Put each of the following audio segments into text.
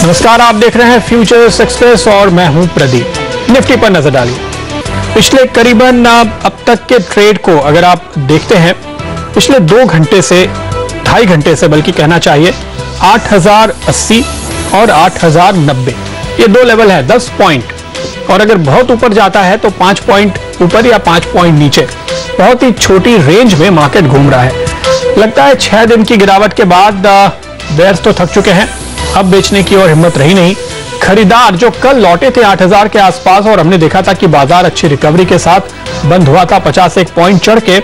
नमस्कार, आप देख रहे हैं फ्यूचर्स एक्सप्रेस और मैं हूं प्रदीप। निफ्टी पर नजर डालिए। पिछले करीबन अब तक के ट्रेड को अगर आप देखते हैं, पिछले 2 घंटे से 2.5 घंटे से बल्कि कहना चाहिए 8080 और 8090 ये 2 लेवल है, 10 पॉइंट। और अगर बहुत ऊपर जाता है तो 5 पॉइंट ऊपर या 5 पॉइंट नीचे, बहुत ही छोटी रेंज में मार्केट घूम रहा है। लगता है 6 दिन की गिरावट के बाद बेयर्स तो थक चुके हैं, अब बेचने की और हिम्मत रही नहीं। खरीदार जो कल लौटे थे 8000 के आसपास और हमने देखा था कि बाजार अच्छी रिकवरी के साथ बंद हुआ था, 51 पॉइंट चढ़ के,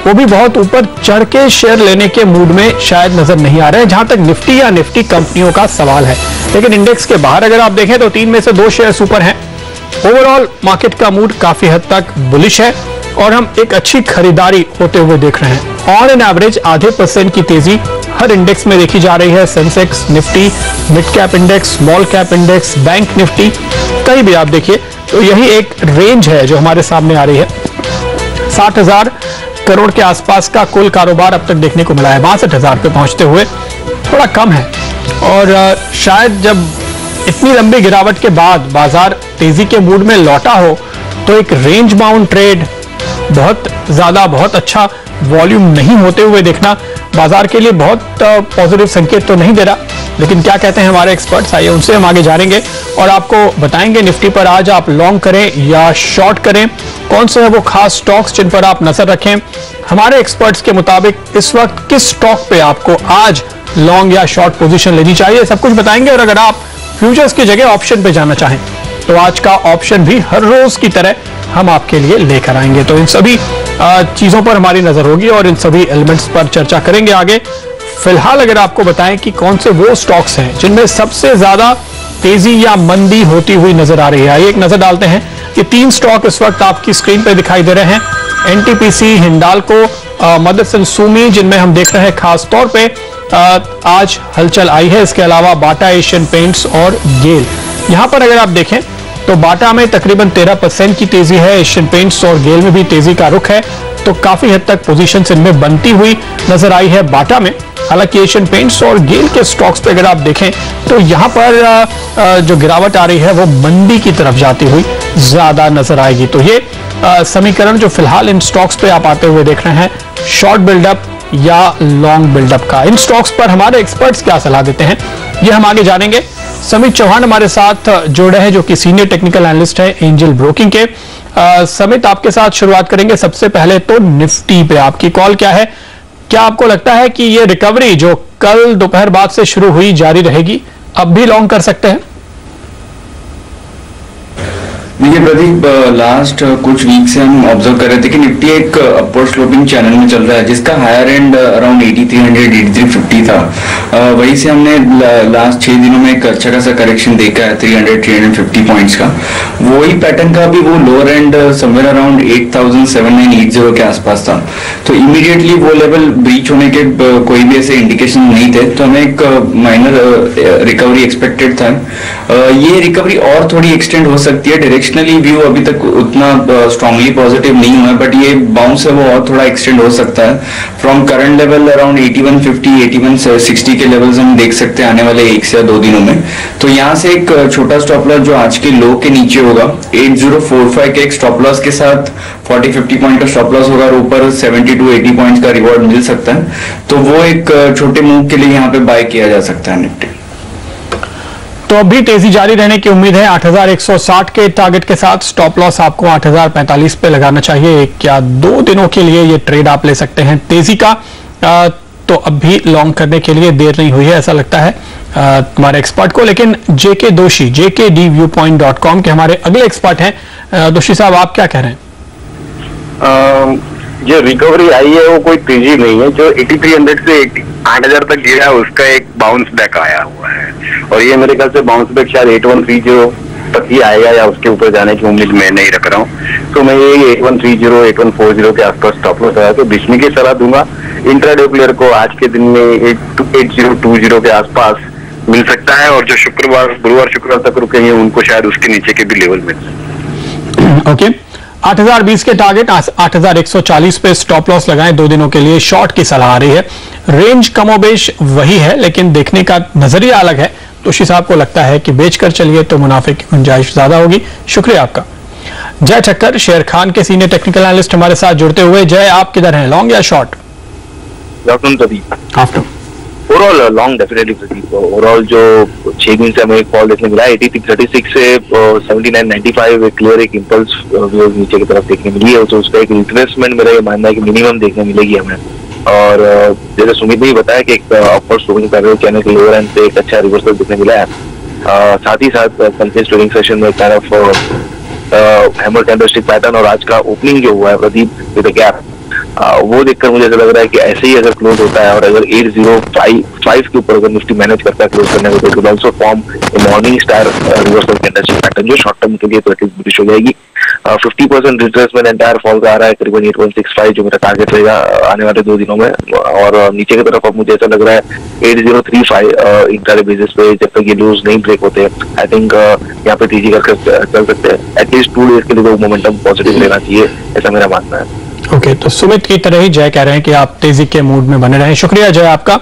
वो भी बहुत ऊपर चढ़ के शेयर लेने के मूड में शायद नजर नहीं आ रहे, जहां तक निफ्टी या निफ्टी कंपनियों का सवाल है। लेकिन इंडेक्स के बाहर अगर आप देखें तो 3 में से 2 शेयर ऊपर हैं। ओवरऑल मार्केट का मूड काफी हद तक बुलिश है और हम एक अच्छी खरीदारी होते हुए देख रहे हैं। ऑन एन एवरेज 0.5% की तेजी हर इंडेक्स में देखी जा रही है। Sensex, Nifty, mid cap index, small cap index, bank Nifty, कहीं भी आप देखिए तो यही एक रेंज है जो हमारे सामने आ रही है। 60,000 करोड़ के आसपास का कुल कारोबार अब तक देखने को मिला है, 62,000 पे पहुंचते हुए थोड़ा कम है। और शायद जब इतनी लंबी गिरावट के बाद बाजार तेजी के मूड में लौटा हो तो एक रेंज बाउंड ट्रेड बहुत ज्यादा, बहुत अच्छा वॉल्यूम नहीं होते हुए देखना बाजार के लिए बहुत पॉजिटिव संकेत तो नहीं दे रहा। लेकिन क्या कहते हैं हमारे एक्सपर्ट्स, आइए उनसे हम आगे जानेंगे और आपको बताएंगे निफ्टी पर आज आप लॉन्ग करें या शॉर्ट करें, कौन से हैं वो खास स्टॉक्स जिन पर आप नजर रखें। हमारे एक्सपर्ट्स के मुताबिक इस वक्त किस स्टॉक पे आपको आज लॉन्ग या शॉर्ट पोजीशन लेनी चाहिए, सब कुछ बताएंगे। और अगर आप फ्यूचर्स की जगह ऑप्शन पे जाना चाहें तो आज का ऑप्शन भी हर रोज की तरह हम आपके लिए लेकर आएंगे। तो इन सभी चीजों पर हमारी नजर होगी और इन सभी एलिमेंट्स पर चर्चा करेंगे आगे। फिलहाल अगर आपको बताएं कि कौन से वो स्टॉक्स हैं जिनमें सबसे ज्यादा तेजी या मंदी होती हुई नजर आ रही है, एक नजर डालते हैं। ये 3 स्टॉक इस वक्त आपकी स्क्रीन पर दिखाई दे रहे हैं, एनटीपीसी, हिंडाल्को, मदरसन सुमी, जिनमें हम देख रहे हैं खास तौर पे आज हलचल आई है। इसके अलावा बाटा, एशियन पेंट्स और गेल। यहां पर अगर आप देखें तो बाटा में तकरीबन 13% की तेजी है, एशियन पेंट्स और गेल में भी तेजी का रुख है, तो काफी हद तक पोजीशन इनमें बनती हुई नजर आई है बाटा में। हालांकि एशियन पेंट्स और गेल के स्टॉक्स पे अगर आप देखें तो यहां पर जो गिरावट आ रही है वो मंदी की तरफ जाती हुई ज्यादा नजर आएगी। तो ये समीकरण जो फिलहाल इन स्टॉक्स पे आप आते हुए देख रहे हैं, शॉर्ट बिल्डअप या लॉन्ग बिल्डअप का, इन स्टॉक्स पर हमारे एक्सपर्ट्स क्या सलाह देते हैं ये हम आगे जानेंगे। समित चौहान हमारे साथ जुड़े हैं जो कि सीनियर टेक्निकल एनालिस्ट है एंजल ब्रोकिंग के। समित, आपके साथ शुरुआत करेंगे। सबसे पहले तो निफ्टी पे आपकी कॉल क्या है? क्या आपको लगता है कि ये रिकवरी जो कल दोपहर बाद से शुरू हुई जारी रहेगी, अब भी लॉन्ग कर सकते हैं? देखिए प्रदीप, लास्ट कुछ वीक से हम ऑब्जर्व कर रहे थे कि निफ्टी एक अपवर्ड स्लोपिंग चैनल में चल रहा है, जिसका हायर एंड अराउंड 8300 8350 था। वहीं से हमने लास्ट 6 दिनों में एक अच्छा खासा करेक्शन देखा है 300-350 पॉइंट्स का। वही पैटर्न का भी वो लोअर एंड समवेयर अराउंड 8780 के आसपास था। तो इमीडिएटली वो लेवल ब्रीच होने के कोई भी ऐसे इंडिकेशन नहीं थे, तो हमें एक माइनर रिकवरी एक्सपेक्टेड था। ये रिकवरी और थोड़ी एक्सटेंड हो सकती है। डायरेक्शनली व्यू अभी तक उतना स्ट्रांगली पॉजिटिव नहीं हुआ है, बट ये बाउंस है वो और थोड़ा एक्सटेंड हो सकता है। फ्रॉम करंट लेवल अराउंड 8150 8160 के लेवल्स हम देख सकते हैं आने वाले 1 से 2 दिनों में। तो यहाँ से एक छोटा स्टॉप लॉस जो आज के लो के नीचे होगा 8045 के एक स्टॉप लॉस के साथ 40-50 पॉइंट का स्टॉप लॉस होगा और ऊपर 70-80 पॉइंट का रिवॉर्ड मिल सकता है। तो वो एक छोटे मूव के लिए यहाँ पे बाय किया जा सकता है निफ्टी। तो अभी तेजी जारी रहने की उम्मीद है 8160 के टारगेट के साथ। स्टॉप लॉस आपको 8045 पे लगाना चाहिए। 1 या 2 दिनों के लिए ये ट्रेड आप ले सकते हैं तेजी का। तो अब भी लॉन्ग करने के लिए देर नहीं हुई है, ऐसा लगता है हमारे एक्सपर्ट को। लेकिन जेके दोषी jkdviewpoint.com के हमारे अगले एक्सपर्ट हैं। दोषी साहब, आप क्या कह रहे हैं? जो रिकवरी आई है वो कोई तेजी नहीं है। जो 8300 से 8000 तक गिरा है उसका एक बाउंस बैक आया हुआ है और ये मेरे ख्याल से बाउंस बैक शायद 8130 तक ही आएगा या उसके ऊपर जाने की उम्मीद मैं नहीं रख रहा हूँ। तो मैं ये 8130 8140 के आसपास स्टॉप लॉस लगा के बिचने की सलाह दूंगा। इंट्राडे प्लेयर को आज के दिन में 8020 के आसपास मिल सकता है और जो गुरुवार शुक्रवार तक रुकेंगे उनको शायद उसके नीचे के भी लेवल मिल। ओके, 8020 के टारगेट 8140 पे स्टॉप लॉस लगाएं 2 दिनों के लिए। शॉर्ट की सलाह आ रही है। रेंज कमोबेश वही है लेकिन देखने का नजरिया अलग है। दोषी साहब को लगता है कि बेचकर चलिए तो मुनाफे की गुंजाइश ज्यादा होगी। शुक्रिया आपका। जय ठक्कर शेर खान के सीनियर टेक्निकल एनालिस्ट हमारे साथ जुड़ते हुए। जय, आप किधर हैं, लॉन्ग या short? Overall long definitely Pradeep. Overall जो 6 दिन से हमें एक फॉल देखने मिला है 83.36 से 79.95 एक क्लियर एक इंपल्स नीचे की तरफ देखने मिली है। तो उसका एक रिट्रेसमेंट मेरा ये मानना है कि मिनिमम देखने मिलेगी हमें। और जैसे सुमित ने बताया कि एक अपवर्ड स्लोइंग कर रहे हो चैनल के लोअर एंड पे एक अच्छा रिवर्सल देखने मिला है। साथ ही साथ कंटिन्यूअस ट्रेडिंग सेशन में kind of hammer candlestick pattern और आज का ओपनिंग जो हुआ है प्रदीप विद अ गैप, वो देखकर मुझे ऐसा लग रहा है कि ऐसे ही अगर क्लोज होता है और अगर 8055 के ऊपर अगर निफ्टी मैनेज करता है क्लोज करने में तो it also form morning star reversal candlestick pattern जो शॉर्ट टर्म के लिए तो एटलीस्ट बुलिश हो जाएगी। 50% रिट्रेसमेंट एंटायर फॉल का आ रहा है करीबन 8165 जो मेरा टारगेट रहेगा आने वाले 2 दिनों में। और नीचे की तरफ अब मुझे ऐसा लग रहा है 8035 इंट्राडे बेसिस पे जब तक ये लूज नहीं ब्रेक होते आई थिंक यहाँ पे तेजी करके चल सकते हैं। एटलीस्ट 2 डेज के लिए तो मोमेंटम पॉजिटिव लेना चाहिए, ऐसा मेरा मानना है। ओके, तो सुमित की तरह ही जय कह रहे हैं कि आप तेजी के मूड में बने रहें। शुक्रिया जय आपका।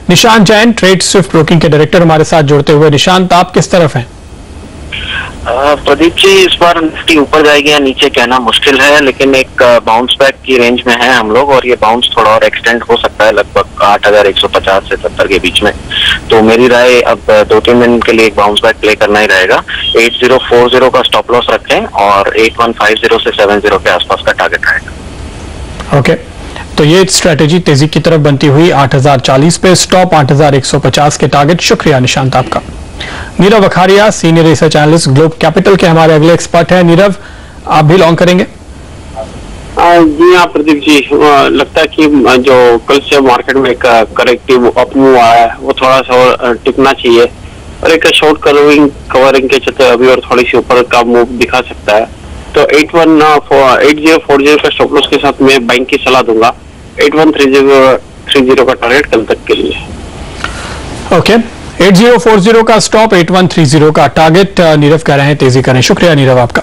Nishant Jain trade Swift broking के डायरेक्टर हमारे साथ जुड़ते हुए। निशांत, आप किस तरफ हैं? प्रदीप जी, इस बार निफ्टी ऊपर जाएगी या नीचे कहना मुश्किल है, लेकिन एक बाउंस बैक की रेंज में है हम लोग और ये बाउंस थोड़ा और एक्सटेंड हो सकता है लगभग 8150 से 70 के बीच में। तो मेरी राय अब 2-3 दिन के लिए एक बाउंस बैक प्ले करना ही रहेगा। 8040 का स्टॉप लॉस रखें और 8150 से 70 के आसपास का टारगेट रहेगा। ओके, तो ये स्ट्रेटेजी तेजी की तरफ बनती हुई 8040 पे स्टॉप, 8150 के टारगेट। शुक्रिया निशांत आपका। Nirav Akhariya senior research analyst Globe Capital के हमारे अगले एक्सपर्ट हैं। नीरव, आप भी लॉन्ग करेंगे? जी हाँ प्रदीप जी, लगता है कि जो कल से मार्केट में एक करेक्टिव अप मूव आया है वो थोड़ा सा और टिकना चाहिए और एक शॉर्ट कवरिंग के चलते अभी और थोड़ी सी ऊपर का मूव दिखा सकता है। तो 8040 का स्टॉप लॉस के साथ मैं बैंक की सलाह दूंगा 8130 का टारगेट कल तक के लिए। ओके, 8040 का स्टॉप, 8130 का टारगेट। नीरव कह रहे हैं तेजी करें। शुक्रिया नीरव आपका।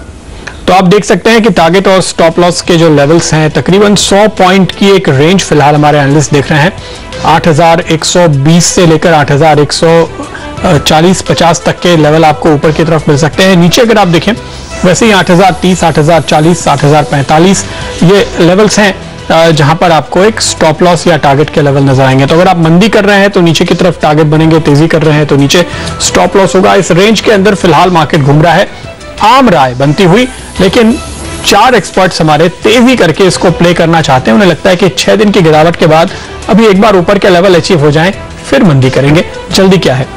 तो आप देख सकते हैं कि टारगेट और स्टॉप लॉस के जो लेवल्स हैं तकरीबन 100 पॉइंट की एक रेंज फिलहाल हमारे एनालिस्ट देख रहे हैं। 8120 से लेकर 8140-50 तक के लेवल आपको ऊपर की तरफ मिल सकते हैं। नीचे अगर आप देखें वैसे ही 8030, 8040, 8045 ये लेवल्स हैं जहां पर आपको एक स्टॉप लॉस या टारगेट के लेवल नजर आएंगे। तो अगर आप मंदी कर रहे हैं तो नीचे की तरफ टारगेट बनेंगे, तेजी कर रहे हैं तो नीचे स्टॉप लॉस होगा। इस रेंज के अंदर फिलहाल मार्केट घूम रहा है, आम राय बनती हुई, लेकिन 4 एक्सपर्ट्स हमारे तेजी करके इसको प्ले करना चाहते हैं। उन्हें लगता है कि 6 दिन की गिरावट के बाद अभी एक बार ऊपर के लेवल अचीव हो जाएं फिर मंदी करेंगे, जल्दी क्या है।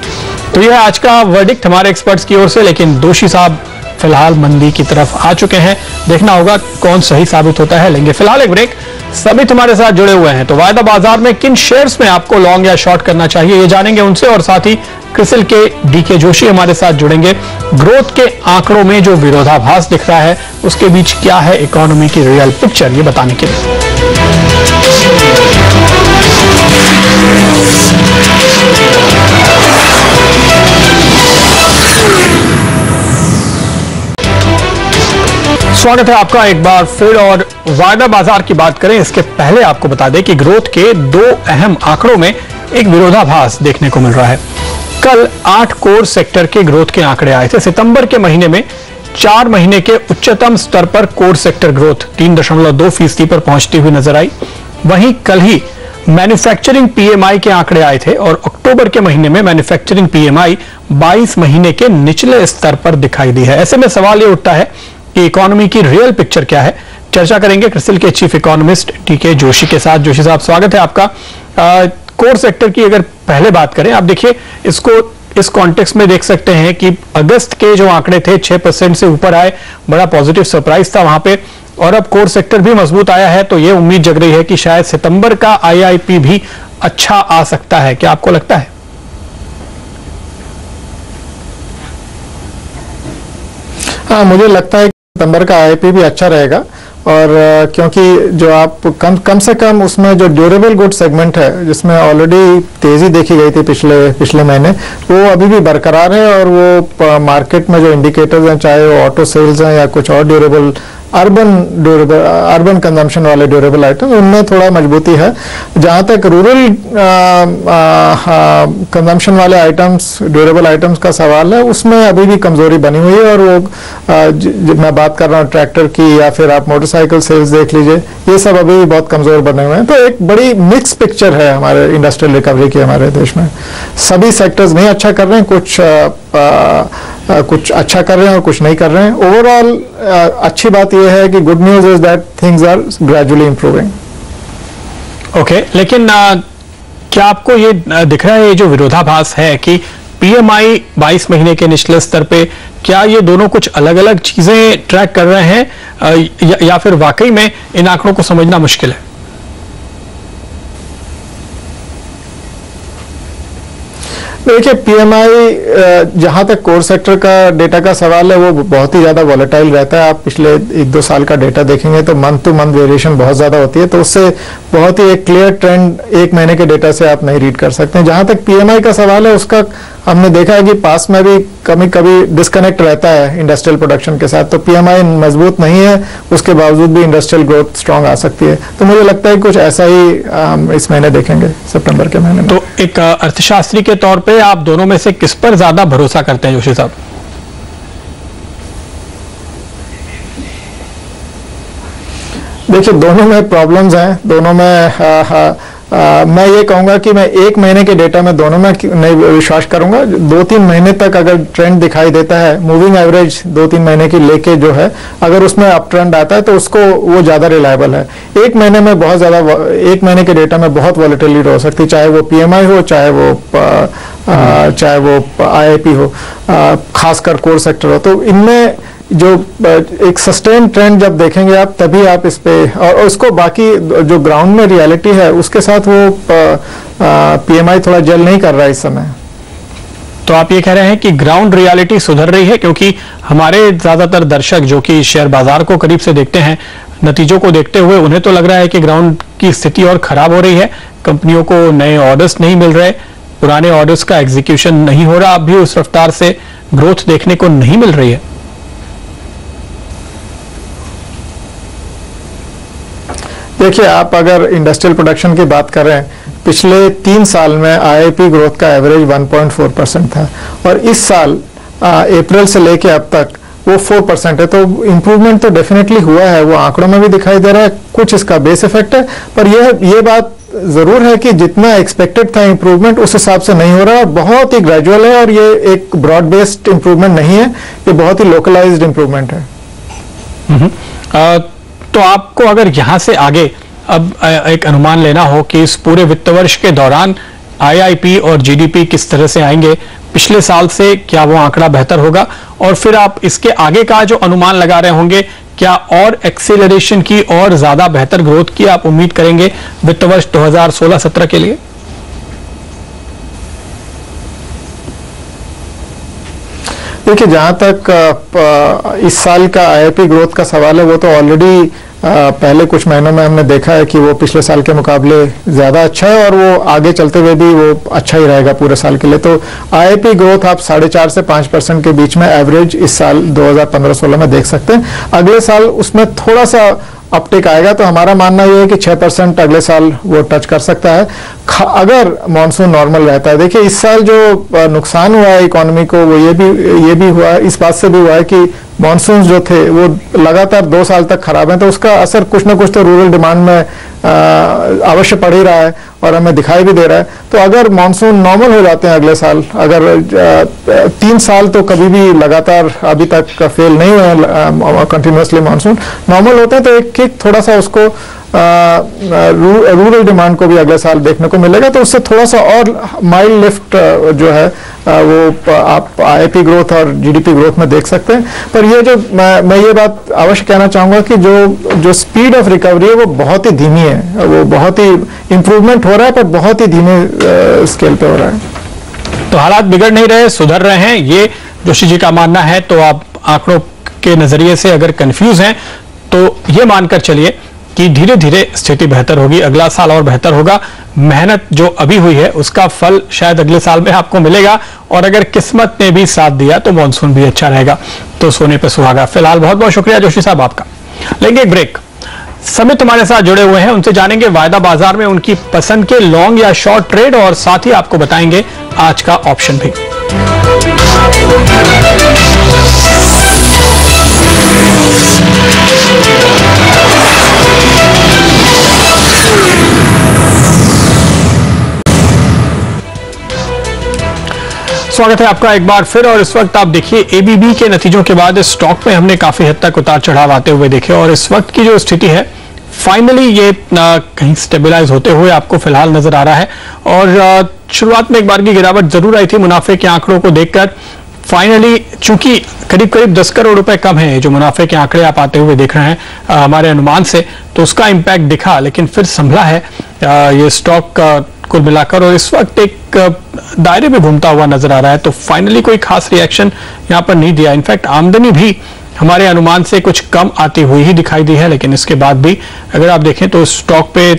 तो यह आज का वर्डिक्ट हमारे एक्सपर्ट्स की ओर से, लेकिन दोषी साहब फिलहाल मंदी की तरफ आ चुके हैं। देखना होगा कौन सही साबित होता है। लेंगे फिलहाल एक ब्रेक। सभी तुम्हारे साथ जुड़े हुए हैं, तो वायदा बाजार में किन शेयर्स में आपको लॉन्ग या शॉर्ट करना चाहिए ये जानेंगे उनसे, और साथ ही क्रिसिल के डीके जोशी हमारे साथ जुड़ेंगे। ग्रोथ के आंकड़ों में जो विरोधाभास दिख रहा है उसके बीच क्या है इकोनॉमी की रियल पिक्चर, ये बताने के लिए। स्वागत है आपका एक बार फिर। और वायदा बाजार की बात करें इसके पहले आपको बता दें कि ग्रोथ के 2 अहम आंकड़ों में एक विरोधाभास देखने को मिल रहा है। कल 8 कोर सेक्टर के ग्रोथ के आंकड़े आए थे। सितंबर के महीने में 4 महीने के उच्चतम स्तर पर कोर सेक्टर ग्रोथ 3.2% पर पहुंचती हुई नजर आई। वहीं कल ही मैन्युफैक्चरिंग पीएमआई के आंकड़े आए थे और अक्टूबर के महीने में मैन्युफैक्चरिंग पीएमआई 22 महीने के निचले स्तर पर दिखाई दी है। ऐसे में सवाल ये उठता है कि इकोनॉमी की रियल पिक्चर क्या है। चर्चा करेंगे क्रिसिल के चीफ इकोनॉमिस्ट डीके जोशी के साथ। जोशी साहब, स्वागत है आपका। कोर सेक्टर की अगर पहले बात करें, आप देखिए इसको इस कॉन्टेक्स्ट में देख सकते हैं कि अगस्त के जो आंकड़े थे 6% से ऊपर आए, बड़ा पॉजिटिव सरप्राइज था वहां पे, और अब कोर सेक्टर भी मजबूत आया है। तो ये उम्मीद जग रही है कि शायद सितंबर का आईआईपी भी अच्छा आ सकता है। क्या आपको लगता है? हाँ, मुझे लगता है सितंबर का आईपी भी अच्छा रहेगा, और क्योंकि जो आप कम से कम उसमें जो ड्यूरेबल गुड सेगमेंट है जिसमें ऑलरेडी तेजी देखी गई थी पिछले महीने, वो अभी भी बरकरार है। और वो मार्केट में जो इंडिकेटर्स हैं, चाहे वो ऑटो सेल्स हैं या कुछ और ड्यूरेबल अर्बन कंजम्पशन वाले ड्यूरेबल आइटम, उनमें थोड़ा मजबूती है। जहाँ तक रूरल कंजम्पशन वाले आइटम्स, ड्यूरेबल आइटम्स का सवाल है, उसमें अभी भी कमजोरी बनी हुई है। और वो मैं बात कर रहा हूँ ट्रैक्टर की, या फिर आप मोटरसाइकिल सेल्स देख लीजिए, ये सब अभी भी बहुत कमजोर बने हुए हैं। तो एक बड़ी मिक्स पिक्चर है हमारे इंडस्ट्रियल रिकवरी की हमारे देश में। सभी सेक्टर्स नहीं अच्छा कर रहे हैं, कुछ अच्छा कर रहे हैं और कुछ नहीं कर रहे हैं। ओवरऑल अच्छी बात यह है कि good news is that things are gradually improving. Okay, लेकिन क्या आपको ये दिख रहा है, ये जो विरोधाभास है कि पीएमआई 22 महीने के निचले स्तर पे, क्या ये दोनों कुछ अलग अलग चीजें ट्रैक कर रहे हैं, या फिर वाकई में इन आंकड़ों को समझना मुश्किल है? देखिए, पीएमआई जहां तक कोर सेक्टर का डेटा का सवाल है, वो बहुत ही ज्यादा वॉलेटाइल रहता है। आप पिछले 1-2 साल का डेटा देखेंगे तो मंथ टू मंथ वेरिएशन बहुत ज्यादा होती है, तो उससे बहुत ही एक क्लियर ट्रेंड 1 महीने के डेटा से आप नहीं रीड कर सकते हैं। जहां तक पीएमआई का सवाल है, उसका हमने देखा है कि पास में भी कभी कभी डिस्कनेक्ट रहता है इंडस्ट्रियल प्रोडक्शन के साथ। तो पीएमआई मजबूत नहीं है, उसके बावजूद भी इंडस्ट्रियल ग्रोथ स्ट्रांग आ सकती है। तो मुझे लगता है कुछ ऐसा ही हम इस महीने देखेंगे, सितंबर के महीने में। तो एक अर्थशास्त्री के तौर पे आप दोनों में से किस पर ज्यादा भरोसा करते हैं जोशी साहब? देखिए, दोनों में प्रॉब्लम्स हैं, दोनों में मैं ये कहूंगा कि मैं 1 महीने के डेटा में दोनों में नहीं विश्वास करूंगा। 2-3 महीने तक अगर ट्रेंड दिखाई देता है, मूविंग एवरेज 2-3 महीने की लेके जो है, अगर उसमें अप ट्रेंड आता है तो उसको वो ज्यादा रिलायबल है। 1 महीने में बहुत ज्यादा, 1 महीने के डेटा में बहुत वॉलेटिलिटी हो सकती है, चाहे वो पीएमआई हो, चाहे वो आईआईपी हो, खासकर कोर सेक्टर हो। तो इनमें जो एक सस्टेन ट्रेंड जब देखेंगे आप, तभी आप इस पे, और उसको बाकी जो ग्राउंड में रियलिटी है उसके साथ वो पीएमआई थोड़ा जेल नहीं कर रहा है इस समय। तो आप ये कह रहे हैं कि ग्राउंड रियलिटी सुधर रही है, क्योंकि हमारे ज्यादातर दर्शक जो कि शेयर बाजार को करीब से देखते हैं, नतीजों को देखते हुए उन्हें तो लग रहा है कि ग्राउंड की स्थिति और खराब हो रही है, कंपनियों को नए ऑर्डर्स नहीं मिल रहे, पुराने ऑर्डर्स का एग्जीक्यूशन नहीं हो रहा, अब भी उस रफ्तार से ग्रोथ देखने को नहीं मिल रही है। देखिए, आप अगर इंडस्ट्रियल प्रोडक्शन की बात करें, पिछले 3 साल में आईआईपी ग्रोथ का एवरेज 1.4% था, और इस साल अप्रैल से लेके अब तक वो 4% है। तो इम्प्रूवमेंट तो डेफिनेटली हुआ है, वो आंकड़ों में भी दिखाई दे रहा है। कुछ इसका बेस इफेक्ट है, पर ये बात जरूर है कि जितना एक्सपेक्टेड था इम्प्रूवमेंट, उस हिसाब से नहीं हो रहा, और बहुत ही ग्रेजुअल है, और ये एक ब्रॉड बेस्ड इम्प्रूवमेंट नहीं है, ये बहुत ही लोकलाइज्ड इम्प्रूवमेंट है। तो आपको अगर यहां से आगे अब एक अनुमान लेना हो कि इस पूरे वित्त वर्ष के दौरान आईआईपी और जीडीपी किस तरह से आएंगे, पिछले साल से क्या वो आंकड़ा बेहतर होगा, और फिर आप इसके आगे का जो अनुमान लगा रहे होंगे, क्या और एक्सीलरेशन की और ज्यादा बेहतर ग्रोथ की आप उम्मीद करेंगे वित्त वर्ष 2016-17 के लिए? देखिए, जहाँ तक इस साल का आईआईपी ग्रोथ का सवाल है, वो तो ऑलरेडी पहले कुछ महीनों में हमने देखा है कि वो पिछले साल के मुकाबले ज़्यादा अच्छा है, और वो आगे चलते हुए भी वो अच्छा ही रहेगा पूरे साल के लिए। तो आईआईपी ग्रोथ आप 4.5 से 5% के बीच में एवरेज इस साल 2015-16 में देख सकते हैं। अगले साल उसमें थोड़ा सा अपटेक आएगा, तो हमारा मानना यह है कि 6% अगले साल वो टच कर सकता है, अगर मॉनसून नॉर्मल रहता है। देखिए, इस साल जो नुकसान हुआ है इकोनॉमी को, वो ये भी हुआ है, इस बात से भी हुआ है कि मॉनसून जो थे वो लगातार 2 साल तक खराब हैं, तो उसका असर कुछ ना कुछ तो रूरल डिमांड में अवश्य पड़ ही रहा है, और हमें दिखाई भी दे रहा है। तो अगर मॉनसून नॉर्मल हो जाते हैं अगले साल, अगर 3 साल तो कभी भी लगातार अभी तक फेल नहीं हुए कंटिन्यूसली मॉनसून नॉर्मल होते हैं, तो एक थोड़ा सा उसको रूरल डिमांड को भी अगले साल देखने को मिलेगा, तो उससे थोड़ा सा और माइल्ड लिफ्ट जो है वो आप आईआईपी ग्रोथ और जीडीपी ग्रोथ में देख सकते हैं। पर ये जो मैं ये बात अवश्य कहना चाहूंगा कि जो स्पीड ऑफ रिकवरी है वो बहुत ही धीमी है, वो बहुत ही इंप्रूवमेंट हो रहा है, पर बहुत ही धीमे स्केल पे हो रहा है। तो हालात बिगड़ नहीं रहे, सुधर रहे हैं, ये जोशी जी का मानना है। तो आप आंकड़ों के नजरिए से अगर कंफ्यूज हैं, तो ये मानकर चलिए कि धीरे धीरे स्थिति बेहतर होगी, अगला साल और बेहतर होगा। मेहनत जो अभी हुई है उसका फल शायद अगले साल में आपको मिलेगा, और अगर किस्मत ने भी साथ दिया तो मॉनसून भी अच्छा रहेगा, तो सोने पे सुहागा। फिलहाल बहुत बहुत शुक्रिया जोशी साहब आपका। लेंगे एक ब्रेक। समित हमारे साथ जुड़े हुए हैं, उनसे जानेंगे वायदा बाजार में उनकी पसंद के लॉन्ग या शॉर्ट ट्रेड, और साथ ही आपको बताएंगे आज का ऑप्शन भी। स्वागत है आपका एक बार फिर। और इस वक्त आप देखिए एबीबी के नतीजों के बाद इस स्टॉक में हमने काफी हद तक उतार चढ़ाव आते हुए देखे, और इस वक्त की जो स्थिति है फाइनली ये कहीं स्टेबलाइज होते हुए आपको फिलहाल नजर आ रहा है। और शुरुआत में एक बार की गिरावट जरूर आई थी मुनाफे के आंकड़ों को देखकर। फाइनली चूंकि करीब करीब 10 करोड़ रुपए कम है जो मुनाफे के आंकड़े आप आते हुए देख रहे हैं हमारे अनुमान से, तो उसका इंपैक्ट दिखा, लेकिन फिर संभला है ये स्टॉक कुल मिलाकर, और इस वक्त एक दायरे में घूमता हुआ नजर आ रहा है। तो फाइनली कोई खास रिएक्शन यहाँ पर नहीं दिया। इनफैक्ट आमदनी भी हमारे अनुमान से कुछ कम आती हुई ही दिखाई दी है, लेकिन इसके बाद भी अगर आप देखें तो स्टॉक पे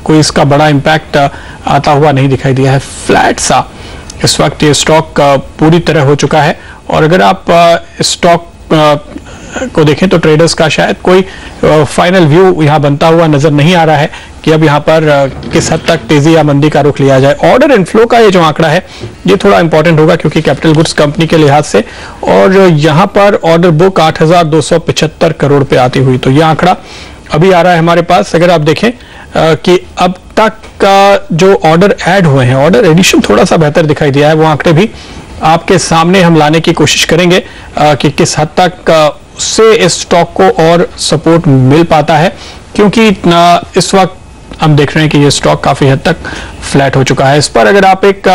कोई इसका बड़ा इंपैक्ट आता हुआ नहीं दिखाई दिया है। फ्लैट सा इस वक्त ये स्टॉक पूरी तरह हो चुका है। और अगर आप स्टॉक को देखें तो ट्रेडर्स का शायद कोई फाइनल व्यू यहाँ बनता हुआ नजर नहीं आ रहा है कि अब यहाँ पर किस हद तक तेजी या मंदी का रुख लिया जाए। ऑर्डर इनफ्लो का ये जो आंकड़ा है ये थोड़ा इंपॉर्टेंट होगा क्योंकि कैपिटल गुड्स कंपनी के लिहाज से, और यहाँ पर ऑर्डर बुक 8,275 करोड़ पे आती हुई, तो ये आंकड़ा अभी आ रहा है हमारे पास। अगर आप देखें कि अब तक का जो ऑर्डर ऐड हुए हैं, ऑर्डर एडिशन थोड़ा सा बेहतर दिखाई दिया है, वो आंकड़े भी आपके सामने हम लाने की कोशिश करेंगे कि किस हद तक उससे इस स्टॉक को और सपोर्ट मिल पाता है, क्योंकि इस वक्त हम देख रहे हैं कि ये स्टॉक काफी हद तक फ्लैट हो चुका है। इस पर अगर आप एक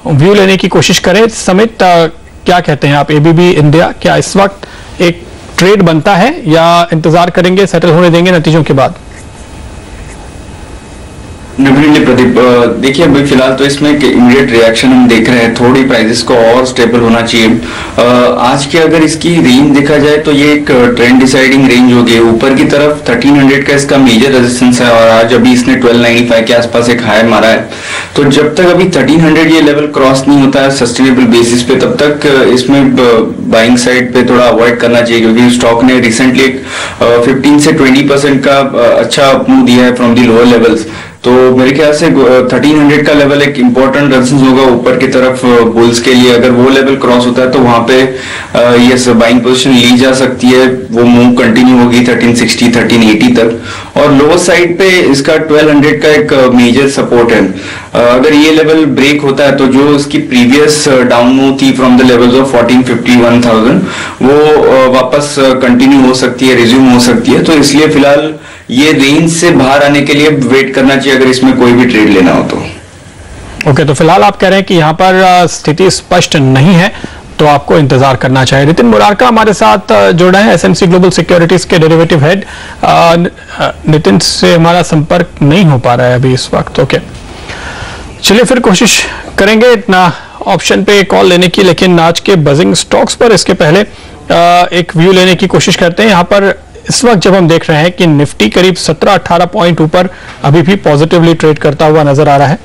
व्यू लेने की कोशिश करें समित, क्या कहते हैं आप, एबीबी इंडिया क्या इस वक्त एक ट्रेड बनता है या इंतजार करेंगे, सेटल होने देंगे नतीजों के बाद? डेफिनेटली प्रदीप, देखिए अभी फिलहाल तो इसमें इमीडिएट रिएक्शन हम देख रहे हैं, थोड़ी प्राइसेस को और स्टेबल होना चाहिए। आज की अगर इसकी रेंज देखा जाए तो ये एक ट्रेंड डिसाइडिंग रेंज होगी। ऊपर की तरफ 1300 का इसका मेजर रेजिस्टेंस है, और आज अभी इसने 1295 के आसपास एक हाई मारा है। तो जब तक अभी 1300 ये लेवल क्रॉस नहीं होता है सस्टेनेबल बेसिस पे, तब तक इसमें बाइंग साइड पे थोड़ा अवॉइड करना चाहिए, क्योंकि स्टॉक ने रिसेंटली एक 15 से 20% का अच्छा मूव दिया है फ्रॉम दी लोअर लेवल्स। तो मेरे ख्याल से 1300 का लेवल एक इंपॉर्टेंट रेजिस्टेंस होगा ऊपर की तरफ बुल्स के लिए। अगर वो लेवल क्रॉस होता है तो वहां पे ये बाइंग पोजीशन ली जा सकती है, वो मूव कंटिन्यू होगी 1360 1380 तक। और लोअर साइड पे इसका 1200 का एक मेजर सपोर्ट है। अगर ये लेवल ब्रेक होता है तो जो इसकी प्रीवियस डाउन मूव थी फ्रॉम द लेवल्स ऑफ 1450-1000 वो वापस कंटिन्यू हो सकती है, रिज्यूम हो सकती है। तो इसलिए फिलहाल ये रेंज से बाहर आने के लिए वेट करना चाहिए अगर इसमें कोई भी ट्रेड लेना हो तो। ओके, तो फिलहाल आप कह रहे हैं कि यहाँ पर स्थिति स्पष्ट नहीं है तो आपको इंतजार करना चाहिए। नितिन मुरारका हमारे साथ जुड़ रहे हैं, एसएमसी ग्लोबल सिक्योरिटीज के डेरिवेटिव हेड। नितिन से हमारा संपर्क नहीं हो पा रहा है अभी इस वक्त। ओके, चलिए फिर कोशिश करेंगे इतना ऑप्शन पे कॉल लेने की, लेकिन आज के बजिंग स्टॉक्स पर इसके पहले एक व्यू लेने की कोशिश करते हैं। यहाँ पर इस वक्त जब हम देख रहे हैं कि निफ्टी करीब 17-18 पॉइंट ऊपर अभी भी पॉजिटिवली ट्रेड करता हुआ नजर आ रहा है।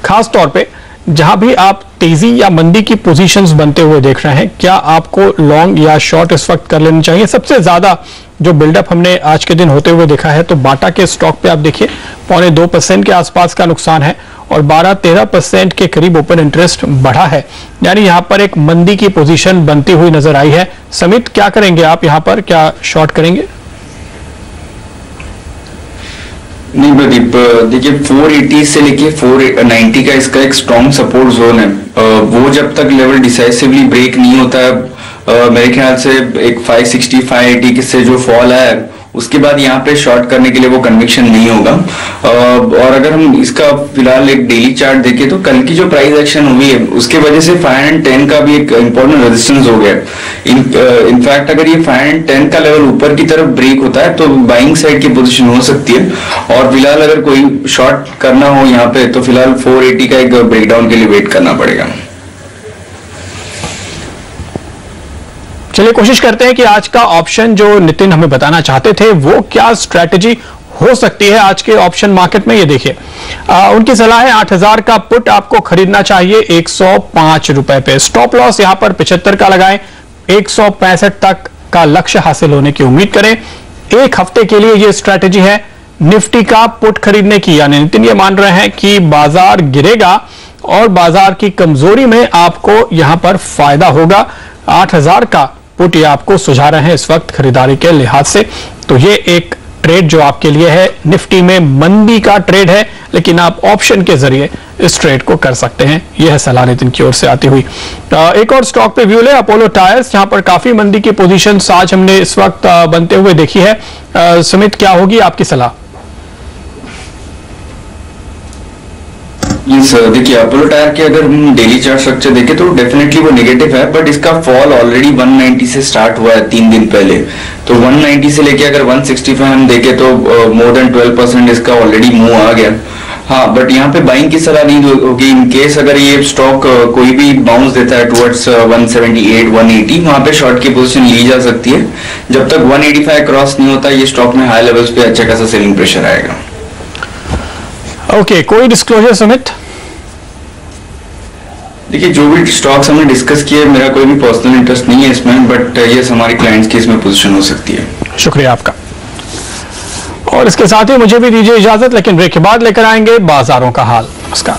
खास तौर पे जहां भी आप तेजी या मंदी की पोजीशंस बनते हुए देख रहे हैं, क्या आपको लॉन्ग या शॉर्ट इस वक्त कर लेनी चाहिए? सबसे ज्यादा जो बिल्डअप हमने आज के दिन होते हुए देखा है तो बाटा के स्टॉक पे आप देखिए 0.25% के आसपास का नुकसान है, और 12-13% के करीब ओपन इंटरेस्ट बढ़ा है, यानी यहां पर एक मंदी की पोजीशन बनती हुई नजर आई है। समित, क्या करेंगे आप यहां पर, क्या शॉर्ट करेंगे? नहीं प्रदीप, देखिए 480 से लेके 490 का इसका एक स्ट्रॉन्ग सपोर्ट जोन है। वो जब तक लेवल डिसाइसिवली ब्रेक नहीं होता है, मेरे ख्याल से एक 560 580 से जो फॉल है उसके बाद यहाँ पे शॉर्ट करने के लिए वो कन्विक्शन नहीं होगा। और अगर हम इसका फिलहाल एक डेली चार्ट देखें तो कल की जो प्राइस एक्शन हुई है उसके वजह से 510 का भी एक इंपॉर्टेंट रेजिस्टेंस हो गया। इनफैक्ट अगर ये 510 का लेवल ऊपर की तरफ ब्रेक होता है तो बाइंग साइड की पोजीशन हो सकती है, और फिलहाल अगर कोई शॉर्ट करना हो यहाँ पे तो फिलहाल 480 का एक ब्रेकडाउन के लिए वेट करना पड़ेगा। चलिए कोशिश करते हैं कि आज का ऑप्शन जो नितिन हमें बताना चाहते थे वो क्या स्ट्रेटजी हो सकती है आज के ऑप्शन मार्केट में। ये देखिए उनकी सलाह है 8000 का पुट आपको खरीदना चाहिए 105 रुपए पे। स्टॉप लॉस यहां पर 75 का लगाएं, 165 तक का लक्ष्य हासिल होने की उम्मीद करें। एक हफ्ते के लिए ये स्ट्रैटेजी है निफ्टी का पुट खरीदने की, यानी नितिन ये मान रहे हैं कि बाजार गिरेगा और बाजार की कमजोरी में आपको यहां पर फायदा होगा। 8000 का पुट ये आपको सुझा रहे हैं इस वक्त खरीदारी के लिहाज से। तो ये एक ट्रेड जो आपके लिए है, निफ्टी में मंदी का ट्रेड है, लेकिन आप ऑप्शन के जरिए इस ट्रेड को कर सकते हैं। यह है सलाह नितिन की ओर से आती हुई। एक और स्टॉक पे व्यू ले, अपोलो टायर्स, जहां पर काफी मंदी की पोजीशन आज हमने इस वक्त बनते हुए देखी है। सुमित, क्या होगी आपकी सलाह? देखिए, अपोलो टायर के अगर हम डेली चार्ट स्ट्रक्चर देखें तो डेफिनेटली वो नेगेटिव है, बट इसका फॉल ऑलरेडी 190 से स्टार्ट हुआ है 3 दिन पहले। तो 190 से लेके अगर 165 हम देखें तो मोर देन 12% इसका ऑलरेडी मूव आ गया। हाँ, बट यहाँ पे बाइंग की सलाह नहीं होगी। इन केस अगर ये स्टॉक कोई भी बाउंस देता है टुवर्ड्स 178, 180, वहां पे शॉर्ट की पोजीशन ली जा सकती है। जब तक 185 क्रॉस नहीं होता, ये स्टॉक में हाई लेवल्स पे अच्छा खासा सेलिंग प्रेशर आएगा। ओके, कोई डिस्क्लोजर सुमित? देखिए, जो भी स्टॉक्स हमने डिस्कस किए, मेरा कोई भी पर्सनल इंटरेस्ट नहीं है इसमें, बट ये हमारे क्लाइंट्स की इसमें पोजीशन हो सकती है। शुक्रिया आपका। और इसके साथ ही मुझे भी दीजिए इजाजत, लेकिन ब्रेक के बाद लेकर आएंगे बाजारों का हाल। नमस्कार।